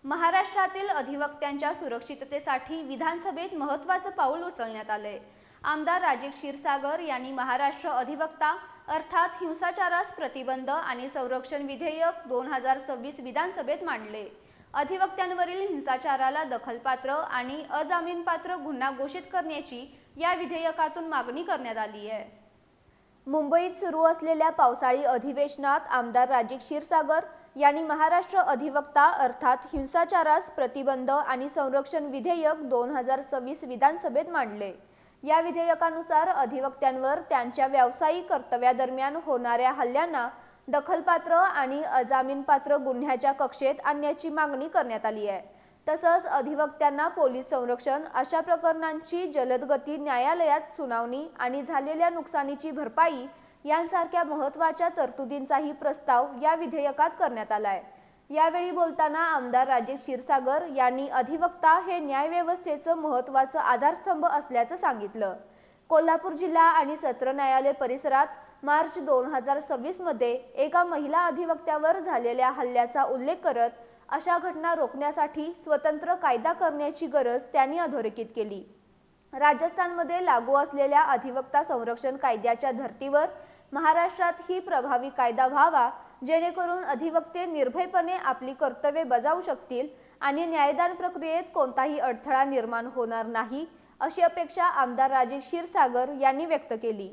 महाराष्ट्रातील अधिवक्त्यांच्या सुरक्षिततेसाठी विधानसभेत महत्त्वाचं पाऊल उचलण्यात आले। आमदार राजेश क्षीरसागर यांनी महाराष्ट्र अधिवक्ता अर्थात हिंसाचारास प्रतिबंध आणि संरक्षण विधेयक 2026 विधानसभेत मांडले। अधिवक्त्यांवरील हिंसाचाराला दखलपात्र आणि अजामीनपात्र गुन्हा घोषित करण्याची या विधेयकातून मागणी करण्यात आली आहे। मुंबईत सुरू असलेल्या पावसाळी अधिवेशनात आमदार राजेश क्षीरसागर यांनी महाराष्ट्र अधिवक्ता अर्थात हिंसाचारास प्रतिबंध आणि संरक्षण विधेयक 2026 विधानसभेत मांडले। या विधेयकानुसार अधिवक्त्यांवर त्यांच्या व्यावसायिक कर्तव्यादरम्यान होणाऱ्या हल्ल्यांना दखलपात्र आणि अजामीनपात्र गुन्ह्याच्या कक्षेत आणण्याची मागणी करण्यात आली आहे। तसंच अधिवक्त्यांना पोलीस संरक्षण, अशा प्रकरणांची जलदगती न्यायालयात सुनावणी आणि झालेल्या नुकसानीची भरपाई यांसारख्या महत्त्वाच्या तरतुदींचाही प्रस्ताव या विधेयकात करण्यात आलाय। यावेळी बोलताना आमदार राजेश क्षीरसागर यांनी अधिवक्ता हे न्यायव्यवस्थेचं महत्त्वाचं आधारस्तंभ असल्याचं सांगितलं। कोल्हापूर जिल्हा आणि सत्र न्यायालय परिसरात मार्च 2026 मध्ये एका महिला अधिवक्त्यावर झालेल्या हल्ल्याचा उल्लेख करत अशा घटना रोखण्यासाठी स्वतंत्र कायदा करण्याची गरज त्यांनी अधोरेखित केली। राजस्थानमध्ये लागू असलेल्या अधिवक्ता संरक्षण कायद्याच्या धर्तीवर महाराष्ट्रात ही प्रभावी कायदा व्हावा, जेणेकरून अधिवक्ते निर्भयपणे आपली कर्तव्ये बजावू शकतील आणि न्यायदान प्रक्रियेत कोणताही अडथळा निर्माण होणार नाही, अशी अपेक्षा आमदार राजेश क्षीरसागर यांनी व्यक्त केली।